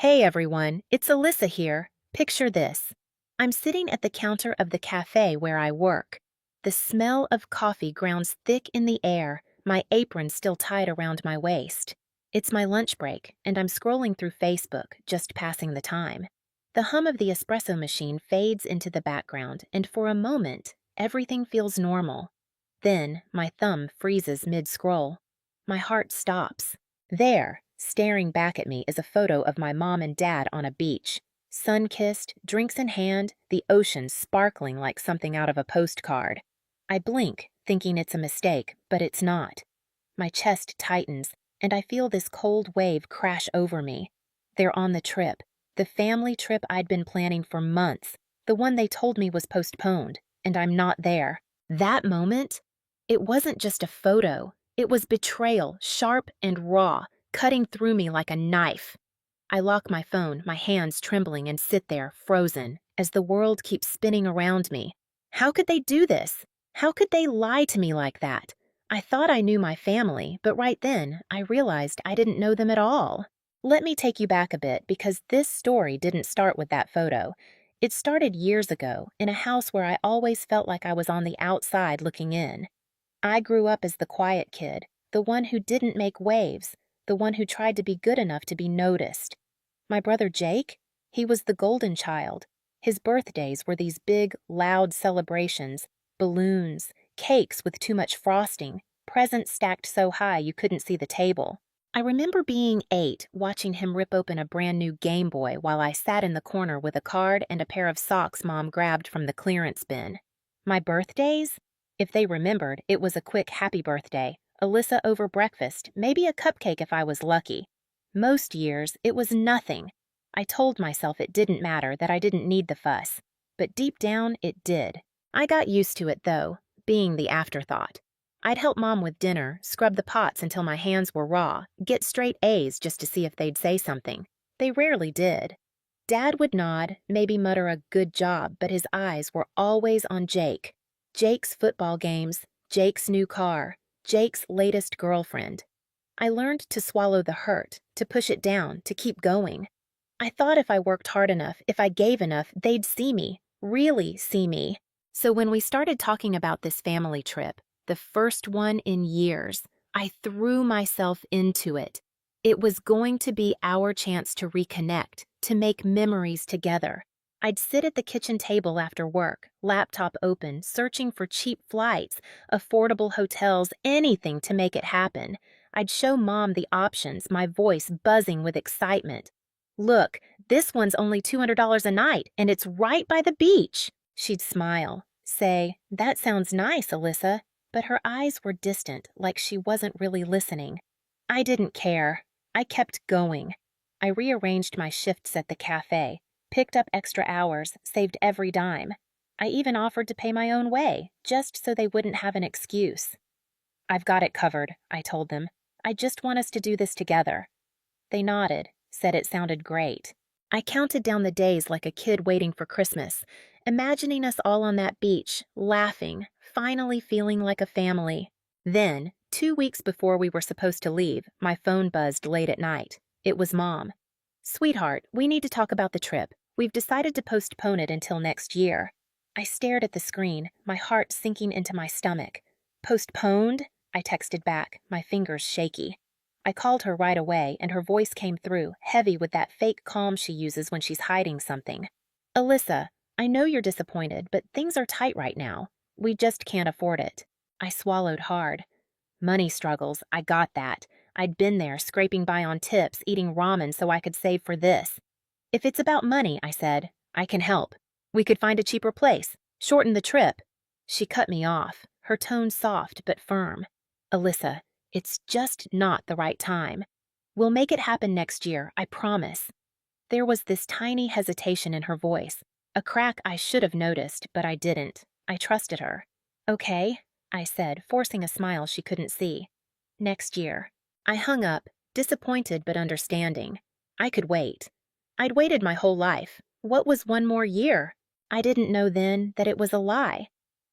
Hey everyone, it's Alyssa here. Picture this. I'm sitting at the counter of the cafe where I work. The smell of coffee grounds thick in the air, my apron still tied around my waist. It's my lunch break, and I'm scrolling through Facebook, just passing the time. The hum of the espresso machine fades into the background, and for a moment, everything feels normal. Then, my thumb freezes mid-scroll. My heart stops. There, staring back at me, is a photo of my mom and dad on a beach. Sun-kissed, drinks in hand, the ocean sparkling like something out of a postcard. I blink, thinking it's a mistake, but it's not. My chest tightens, and I feel this cold wave crash over me. They're on the trip. The family trip I'd been planning for months. The one they told me was postponed, and I'm not there. That moment, it wasn't just a photo. It was betrayal, sharp and raw, cutting through me like a knife. I lock my phone, my hands trembling, and sit there, frozen, as the world keeps spinning around me. How could they do this? How could they lie to me like that? I thought I knew my family, but right then, I realized I didn't know them at all. Let me take you back a bit, because this story didn't start with that photo. It started years ago, in a house where I always felt like I was on the outside looking in. I grew up as the quiet kid, the one who didn't make waves, the one who tried to be good enough to be noticed. My brother Jake? He was the golden child. His birthdays were these big, loud celebrations, balloons, cakes with too much frosting, presents stacked so high you couldn't see the table. I remember being 8, watching him rip open a brand new Game Boy while I sat in the corner with a card and a pair of socks Mom grabbed from the clearance bin. My birthdays? If they remembered, it was a quick happy birthday, Alyssa over breakfast, maybe a cupcake if I was lucky. Most years, it was nothing. I told myself it didn't matter, that I didn't need the fuss. But deep down, it did. I got used to it, though, being the afterthought. I'd help Mom with dinner, scrub the pots until my hands were raw, get straight A's just to see if they'd say something. They rarely did. Dad would nod, maybe mutter a good job, but his eyes were always on Jake. Jake's football games, Jake's new car, Jake's latest girlfriend. I learned to swallow the hurt, to push it down, to keep going. I thought if I worked hard enough, if I gave enough, they'd see me, really see me. So when we started talking about this family trip, the first one in years, I threw myself into it. It was going to be our chance to reconnect, to make memories together. I'd sit at the kitchen table after work, laptop open, searching for cheap flights, affordable hotels, anything to make it happen. I'd show Mom the options, my voice buzzing with excitement. Look, this one's only $200 a night, and it's right by the beach. She'd smile, say, "That sounds nice, Alyssa," but her eyes were distant, like she wasn't really listening. I didn't care. I kept going. I rearranged my shifts at the cafe, picked up extra hours, saved every dime. I even offered to pay my own way, just so they wouldn't have an excuse. "I've got it covered," I told them. "I just want us to do this together." They nodded, said it sounded great. I counted down the days like a kid waiting for Christmas, imagining us all on that beach, laughing, finally feeling like a family. Then, 2 weeks before we were supposed to leave, my phone buzzed late at night. It was Mom. "Sweetheart, we need to talk about the trip. We've decided to postpone it until next year." I stared at the screen, my heart sinking into my stomach. "Postponed?" I texted back, my fingers shaky. I called her right away, and her voice came through, heavy with that fake calm she uses when she's hiding something. "Alyssa, I know you're disappointed, but things are tight right now. We just can't afford it." I swallowed hard. Money struggles, I got that. I'd been there, scraping by on tips, eating ramen so I could save for this. "If it's about money," I said, "I can help. We could find a cheaper place, shorten the trip." She cut me off, her tone soft but firm. "Alyssa, it's just not the right time. We'll make it happen next year, I promise." There was this tiny hesitation in her voice, a crack I should have noticed, but I didn't. I trusted her. "Okay," I said, forcing a smile she couldn't see. "Next year." I hung up, disappointed but understanding. I could wait. I'd waited my whole life. What was one more year? I didn't know then that it was a lie.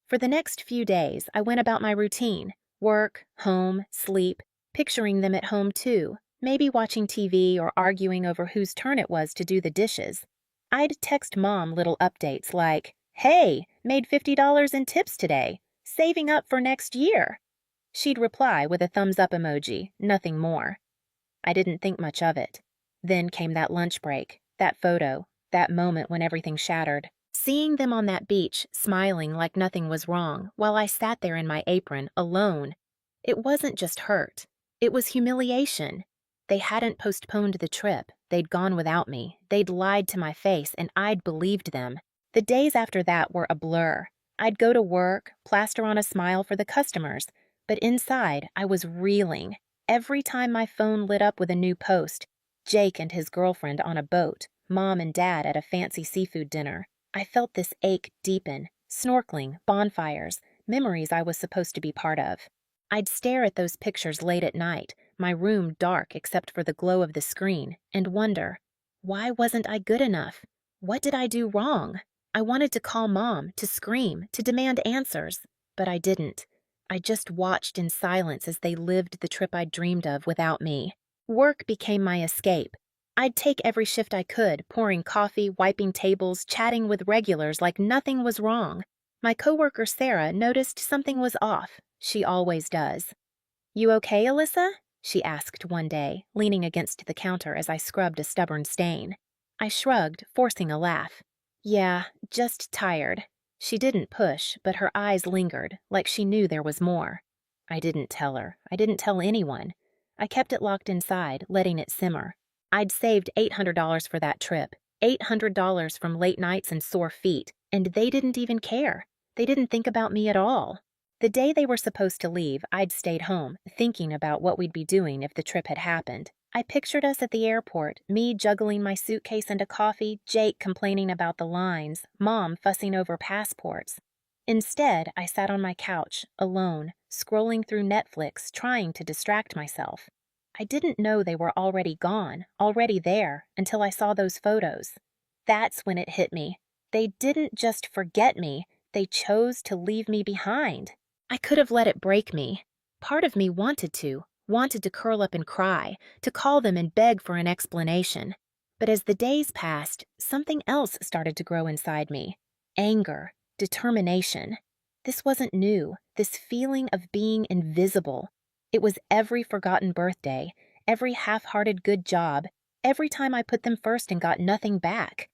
For the next few days, I went about my routine. Work, home, sleep, picturing them at home too, Maybe watching TV or arguing over whose turn it was to do the dishes. I'd text Mom little updates like, "Hey, made $50 in tips today. Saving up for next year." She'd reply with a thumbs up emoji, nothing more. I didn't think much of it. Then came that lunch break, that photo, that moment when everything shattered. Seeing them on that beach, smiling like nothing was wrong, while I sat there in my apron, alone, it wasn't just hurt. It was humiliation. They hadn't postponed the trip. They'd gone without me. They'd lied to my face, and I'd believed them. The days after that were a blur. I'd go to work, plaster on a smile for the customers, but inside, I was reeling. Every time my phone lit up with a new post, Jake and his girlfriend on a boat, Mom and Dad at a fancy seafood dinner, I felt this ache deepen. Snorkeling, bonfires, memories I was supposed to be part of. I'd stare at those pictures late at night, my room dark except for the glow of the screen, and wonder, why wasn't I good enough? What did I do wrong? I wanted to call Mom, to scream, to demand answers, but I didn't. I just watched in silence as they lived the trip I'd dreamed of without me. Work became my escape. I'd take every shift I could, pouring coffee, wiping tables, chatting with regulars like nothing was wrong. My coworker Sarah noticed something was off. She always does. "You okay, Alyssa?" she asked one day, leaning against the counter as I scrubbed a stubborn stain. I shrugged, forcing a laugh. "Yeah, just tired." She didn't push, but her eyes lingered, like she knew there was more. I didn't tell her. I didn't tell anyone. I kept it locked inside, letting it simmer. I'd saved $800 for that trip, $800 from late nights and sore feet, and they didn't even care. They didn't think about me at all. The day they were supposed to leave, I'd stayed home, thinking about what we'd be doing if the trip had happened. I pictured us at the airport, me juggling my suitcase and a coffee, Jake complaining about the lines, Mom fussing over passports. Instead, I sat on my couch, alone, scrolling through Netflix, trying to distract myself. I didn't know they were already gone, already there, until I saw those photos. That's when it hit me. They didn't just forget me, they chose to leave me behind. I could have let it break me. Part of me wanted to curl up and cry, to call them and beg for an explanation. But as the days passed, something else started to grow inside me. Anger, determination. This wasn't new, this feeling of being invisible. It was every forgotten birthday, every half-hearted good job, every time I put them first and got nothing back.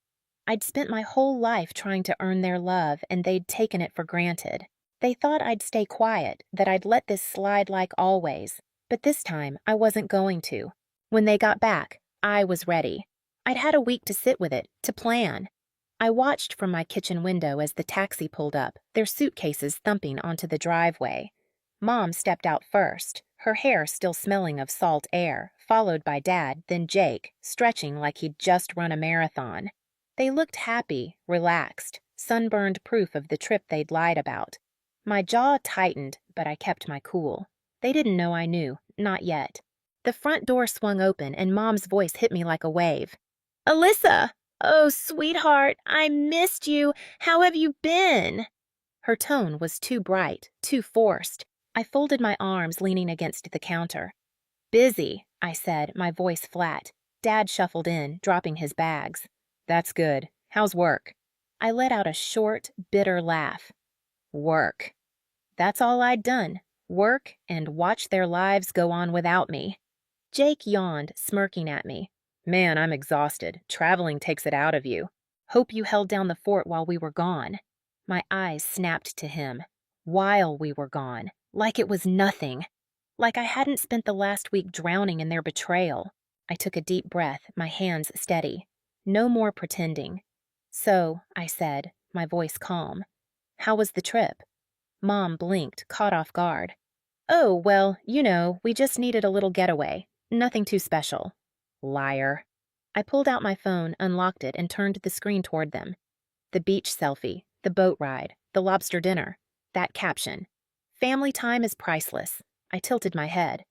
I'd spent my whole life trying to earn their love, and they'd taken it for granted. They thought I'd stay quiet, that I'd let this slide like always. But this time, I wasn't going to. When they got back, I was ready. I'd had a week to sit with it, to plan. I watched from my kitchen window as the taxi pulled up, their suitcases thumping onto the driveway. Mom stepped out first, her hair still smelling of salt air, followed by Dad, then Jake, stretching like he'd just run a marathon. They looked happy, relaxed, sunburned proof of the trip they'd lied about. My jaw tightened, but I kept my cool. They didn't know I knew, not yet. The front door swung open and Mom's voice hit me like a wave. "Alyssa! Oh, sweetheart, I missed you. How have you been?" Her tone was too bright, too forced. I folded my arms, leaning against the counter. "Busy," I said, my voice flat. Dad shuffled in, dropping his bags. "That's good. How's work?" I let out a short, bitter laugh. Work. That's all I'd done. Work and watch their lives go on without me. Jake yawned, smirking at me. "Man, I'm exhausted. Traveling takes it out of you. Hope you held down the fort while we were gone." My eyes snapped to him. While we were gone. Like it was nothing. Like I hadn't spent the last week drowning in their betrayal. I took a deep breath, my hands steady. No more pretending. "So," I said, my voice calm. "How was the trip?" Mom blinked, caught off guard. "Oh, well, we just needed a little getaway. Nothing too special." Liar. I pulled out my phone, unlocked it, and turned the screen toward them. The beach selfie, the boat ride, the lobster dinner. That caption. "Family time is priceless." I tilted my head.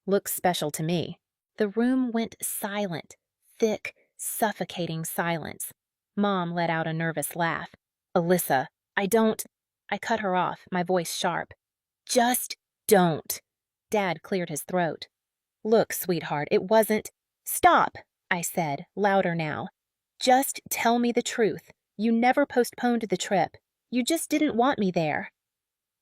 "Looks special to me." The room went silent. Thick, suffocating silence. Mom let out a nervous laugh. "Alyssa, I don't—" I cut her off, my voice sharp. "Just don't." Dad cleared his throat. Look, sweetheart, it wasn't. Stop, I said, louder now. Just tell me the truth. You never postponed the trip. You just didn't want me there.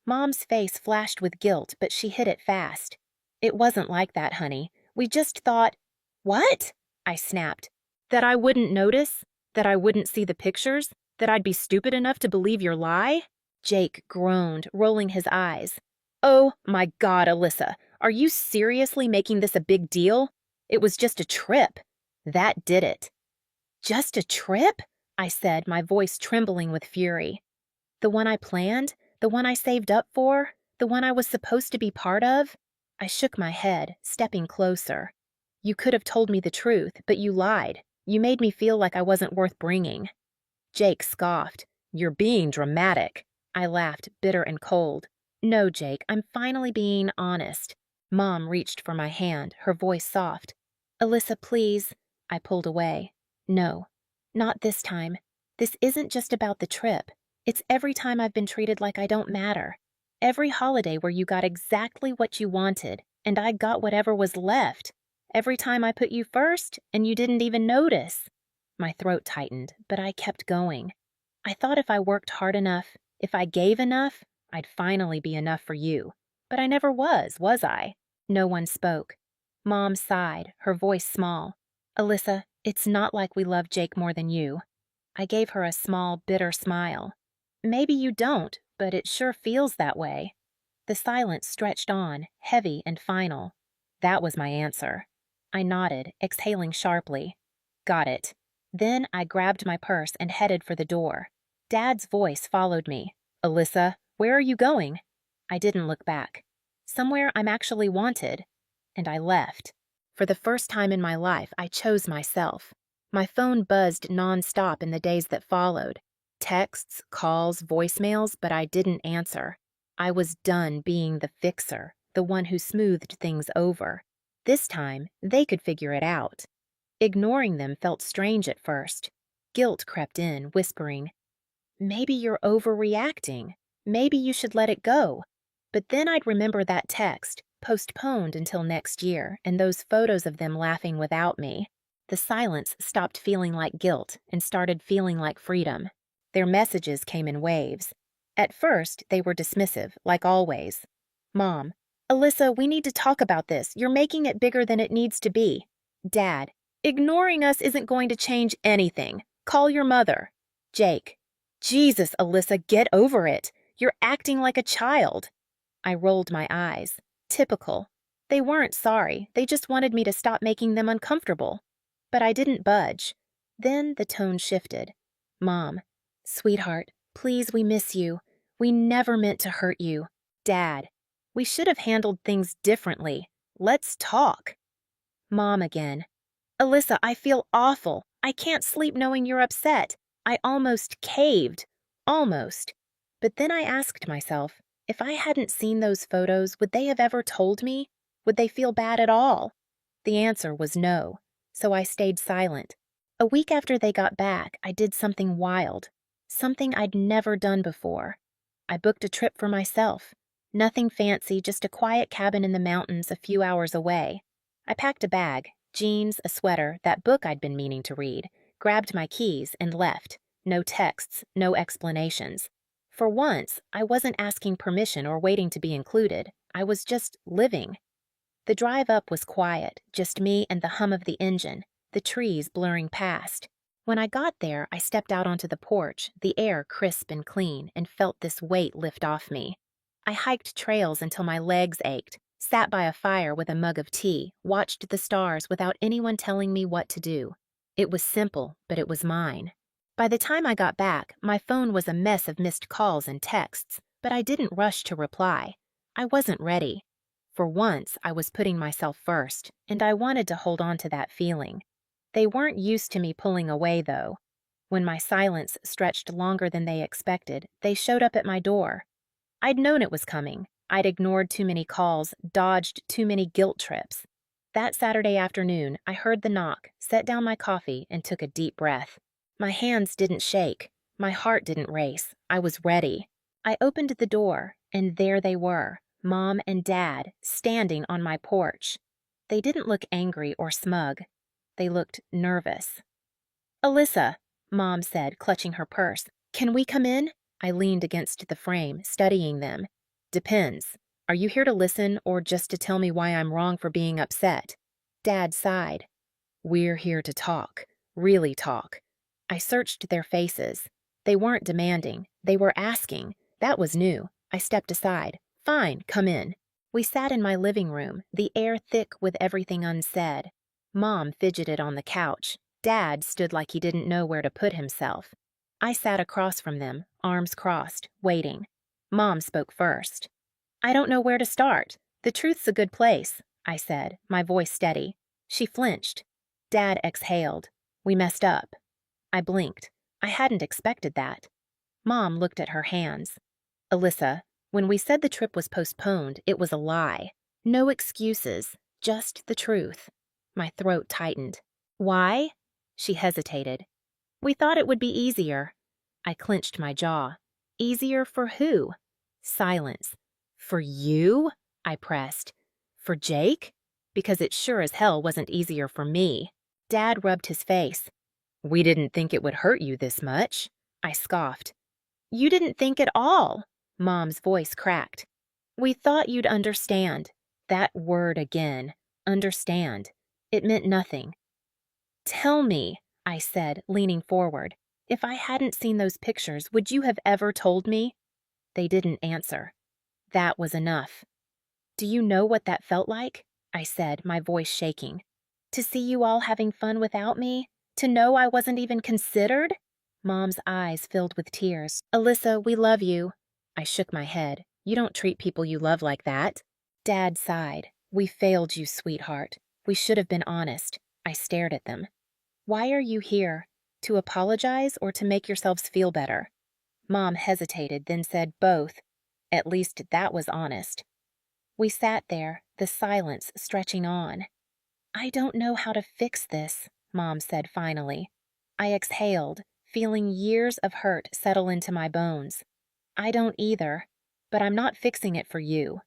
Mom's face flashed with guilt, but she hid it fast. It wasn't like that, honey. We just thought. What? I snapped. That I wouldn't notice? That I wouldn't see the pictures? That I'd be stupid enough to believe your lie? Jake groaned, rolling his eyes. Oh my God, Alyssa, are you seriously making this a big deal? It was just a trip. That did it. Just a trip? I said, my voice trembling with fury. The one I planned? The one I saved up for? The one I was supposed to be part of? I shook my head, stepping closer. You could have told me the truth, but you lied. You made me feel like I wasn't worth bringing. Jake scoffed. You're being dramatic. I laughed, bitter and cold. No, Jake, I'm finally being honest. Mom reached for my hand, her voice soft. Alyssa, please. I pulled away. No, not this time. This isn't just about the trip. It's every time I've been treated like I don't matter. Every holiday where you got exactly what you wanted, and I got whatever was left. Every time I put you first, and you didn't even notice. My throat tightened, but I kept going. I thought if I worked hard enough, if I gave enough, I'd finally be enough for you. But I never was I? No one spoke. Mom sighed, her voice small. Alyssa, it's not like we love Jake more than you. I gave her a small, bitter smile. Maybe you don't, but it sure feels that way. The silence stretched on, heavy and final. That was my answer. I nodded, exhaling sharply. Got it. Then I grabbed my purse and headed for the door. Dad's voice followed me. Alyssa, where are you going? I didn't look back. Somewhere I'm actually wanted. And I left. For the first time in my life, I chose myself. My phone buzzed nonstop in the days that followed. Texts, calls, voicemails, but I didn't answer. I was done being the fixer, the one who smoothed things over. This time, they could figure it out. Ignoring them felt strange at first. Guilt crept in, whispering, maybe you're overreacting. Maybe you should let it go. But then I'd remember that text, postponed until next year, and those photos of them laughing without me. The silence stopped feeling like guilt and started feeling like freedom. Their messages came in waves. At first, they were dismissive, like always. Mom, Alyssa, we need to talk about this. You're making it bigger than it needs to be. Dad, ignoring us isn't going to change anything. Call your mother. Jake, Jesus, Alyssa, get over it. You're acting like a child. I rolled my eyes. Typical. They weren't sorry. They just wanted me to stop making them uncomfortable. But I didn't budge. Then the tone shifted. Mom, sweetheart, please, we miss you. We never meant to hurt you. Dad, we should have handled things differently. Let's talk. Mom again. Alyssa, I feel awful. I can't sleep knowing you're upset. I almost caved. Almost. But then I asked myself, if I hadn't seen those photos, would they have ever told me? Would they feel bad at all? The answer was no, so I stayed silent. A week after they got back, I did something wild. Something I'd never done before. I booked a trip for myself. Nothing fancy, just a quiet cabin in the mountains a few hours away. I packed a bag, jeans, a sweater, that book I'd been meaning to read, grabbed my keys, and left. No texts, no explanations. For once, I wasn't asking permission or waiting to be included. I was just living. The drive up was quiet, just me and the hum of the engine, the trees blurring past. When I got there, I stepped out onto the porch, the air crisp and clean, and felt this weight lift off me. I hiked trails until my legs ached, sat by a fire with a mug of tea, watched the stars without anyone telling me what to do. It was simple, but it was mine. By the time I got back, my phone was a mess of missed calls and texts, but I didn't rush to reply. I wasn't ready. For once, I was putting myself first, and I wanted to hold on to that feeling. They weren't used to me pulling away, though. When my silence stretched longer than they expected, they showed up at my door. I'd known it was coming. I'd ignored too many calls, dodged too many guilt trips. That Saturday afternoon, I heard the knock, set down my coffee, and took a deep breath. My hands didn't shake. My heart didn't race. I was ready. I opened the door, and there they were, Mom and Dad, standing on my porch. They didn't look angry or smug. They looked nervous. "Alyssa," Mom said, clutching her purse, "can we come in?" I leaned against the frame, studying them. "Depends. Are you here to listen or just to tell me why I'm wrong for being upset?" Dad sighed. "We're here to talk. Really talk." I searched their faces. They weren't demanding. They were asking. That was new. I stepped aside. "Fine, come in." We sat in my living room, the air thick with everything unsaid. Mom fidgeted on the couch. Dad stood like he didn't know where to put himself. I sat across from them, arms crossed, waiting. Mom spoke first. "I don't know where to start. The truth's a good place," I said, my voice steady. She flinched. Dad exhaled. "We messed up." I blinked. I hadn't expected that. Mom looked at her hands. "Alyssa, when we said the trip was postponed, it was a lie. No excuses, just the truth." My throat tightened. "Why?" She hesitated. "We thought it would be easier." I clenched my jaw. "Easier for who?" Silence. "For you?" I pressed. "For Jake? Because it sure as hell wasn't easier for me." Dad rubbed his face. "We didn't think it would hurt you this much." I scoffed. "You didn't think at all." Mom's voice cracked. "We thought you'd understand." That word again. Understand. It meant nothing. "Tell me," I said, leaning forward. "If I hadn't seen those pictures, would you have ever told me?" They didn't answer. That was enough. "Do you know what that felt like?" I said, my voice shaking. "To see you all having fun without me? To know I wasn't even considered?" Mom's eyes filled with tears. "Alyssa, we love you." I shook my head. "You don't treat people you love like that." Dad sighed. "We failed you, sweetheart. We should have been honest." I stared at them. "Why are you here? To apologize or to make yourselves feel better?" Mom hesitated, then said both. At least that was honest. We sat there, the silence stretching on. "I don't know how to fix this," Mom said finally. I exhaled, feeling years of hurt settle into my bones. "I don't either, but I'm not fixing it for you."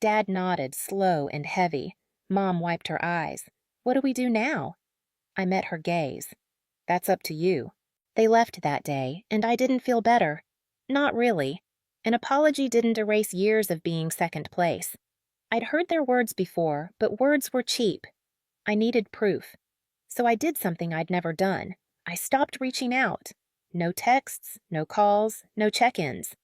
Dad nodded, slow and heavy. Mom wiped her eyes. "What do we do now?" I met her gaze. "That's up to you." They left that day, and I didn't feel better. Not really. An apology didn't erase years of being second place. I'd heard their words before, but words were cheap. I needed proof. So I did something I'd never done. I stopped reaching out. No texts, no calls, no check-ins.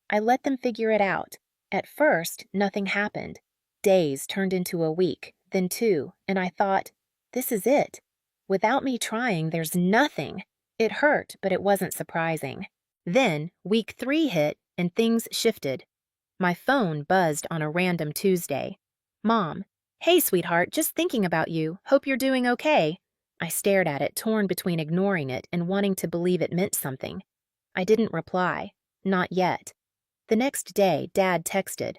I let them figure it out. At first, nothing happened. Days turned into a week, then 2, and I thought, this is it. Without me trying, there's nothing. It hurt, but it wasn't surprising. Then, week 3 hit, and things shifted. My phone buzzed on a random Tuesday. "Mom, hey, sweetheart, just thinking about you. Hope you're doing okay." I stared at it, torn between ignoring it and wanting to believe it meant something. I didn't reply. Not yet. The next day, Dad texted,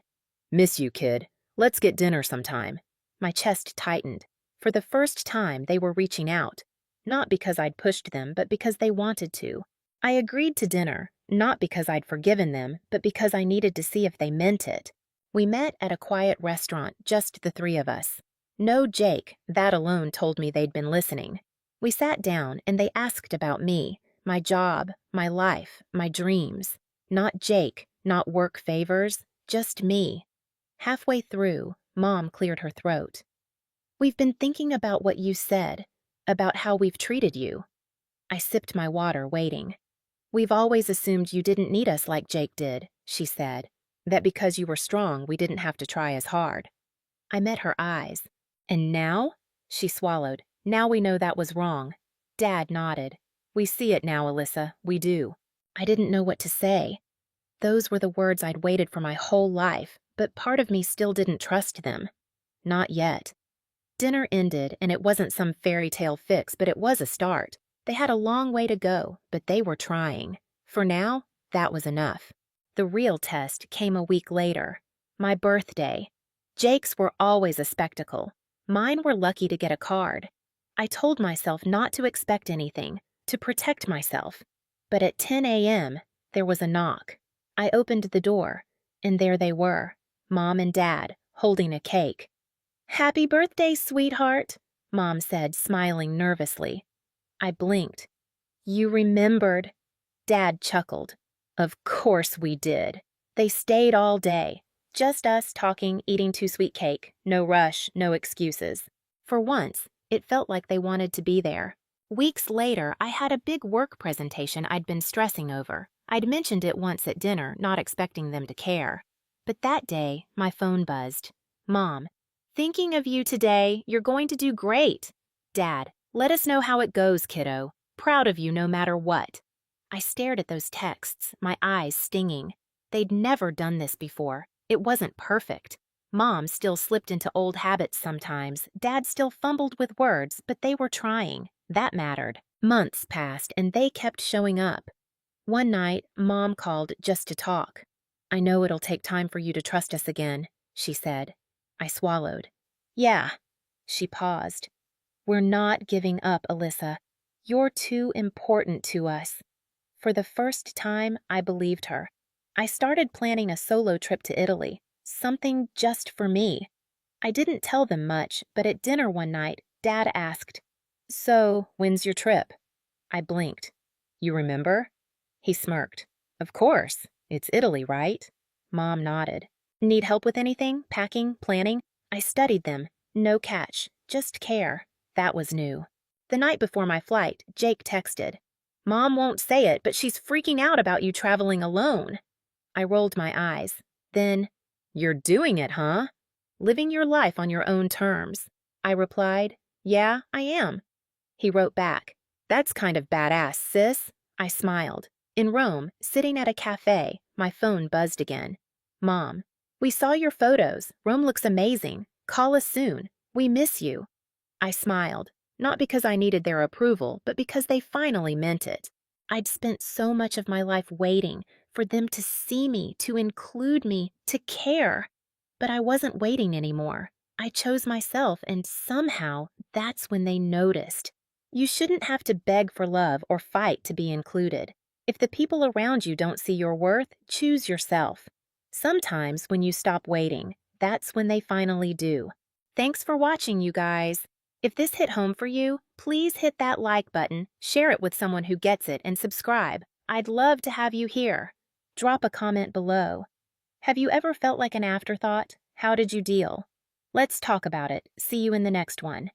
"Miss you, kid. Let's get dinner sometime." My chest tightened. For the first time, they were reaching out. Not because I'd pushed them, but because they wanted to. I agreed to dinner, not because I'd forgiven them, but because I needed to see if they meant it. We met at a quiet restaurant, just the 3 of us. No Jake, that alone told me they'd been listening. We sat down, and they asked about me, my job, my life, my dreams. Not Jake, not work favors, just me. Halfway through, Mom cleared her throat. "We've been thinking about what you said, about how we've treated you." I sipped my water, waiting. "We've always assumed you didn't need us like Jake did," she said. "That because you were strong, we didn't have to try as hard." I met her eyes. "And now?" She swallowed. "Now we know that was wrong." Dad nodded. "We see it now, Alyssa. We do." I didn't know what to say. Those were the words I'd waited for my whole life, but part of me still didn't trust them. Not yet. Dinner ended, and it wasn't some fairy tale fix, but it was a start. They had a long way to go, but they were trying. For now, that was enough. The real test came a week later. My birthday. Jake's were always a spectacle. Mine were lucky to get a card. I told myself not to expect anything, to protect myself. But at 10 a.m., there was a knock. I opened the door, and there they were, Mom and Dad, holding a cake. Happy birthday, sweetheart, Mom said, smiling nervously. I blinked. You remembered. Dad chuckled. Of course we did. They stayed all day. Just us talking, eating too sweet cake. No rush, no excuses. For once, it felt like they wanted to be there. Weeks later, I had a big work presentation I'd been stressing over. I'd mentioned it once at dinner, not expecting them to care. But that day, my phone buzzed. Mom, thinking of you today, you're going to do great. Dad, let us know how it goes, kiddo. Proud of you no matter what. I stared at those texts, my eyes stinging. They'd never done this before. It wasn't perfect. Mom still slipped into old habits sometimes. Dad still fumbled with words, but they were trying. That mattered. Months passed, and they kept showing up. One night, Mom called just to talk. I know it'll take time for you to trust us again, she said. I swallowed. Yeah. She paused. We're not giving up, Alyssa. You're too important to us. For the first time, I believed her. I started planning a solo trip to Italy, something just for me. I didn't tell them much, but at dinner one night, Dad asked, So, when's your trip? I blinked. You remember? He smirked. Of course. It's Italy, right? Mom nodded. Need help with anything? Packing? Planning? I studied them. No catch. Just care. That was new. The night before my flight, Jake texted. Mom won't say it, but she's freaking out about you traveling alone. I rolled my eyes. Then, You're doing it, huh? Living your life on your own terms. I replied, Yeah, I am. He wrote back, That's kind of badass, sis. I smiled. In Rome, sitting at a cafe, my phone buzzed again. Mom, we saw your photos. Rome looks amazing. Call us soon. We miss you. I smiled, not because I needed their approval, but because they finally meant it. I'd spent so much of my life waiting for them to see me, to include me, to care. But I wasn't waiting anymore. I chose myself, and somehow that's when they noticed. You shouldn't have to beg for love or fight to be included. If the people around you don't see your worth, choose yourself. Sometimes when you stop waiting, that's when they finally do. Thanks for watching, you guys. If this hit home for you, please hit that like button, share it with someone who gets it, and subscribe. I'd love to have you here. Drop a comment below. Have you ever felt like an afterthought? How did you deal? Let's talk about it. See you in the next one.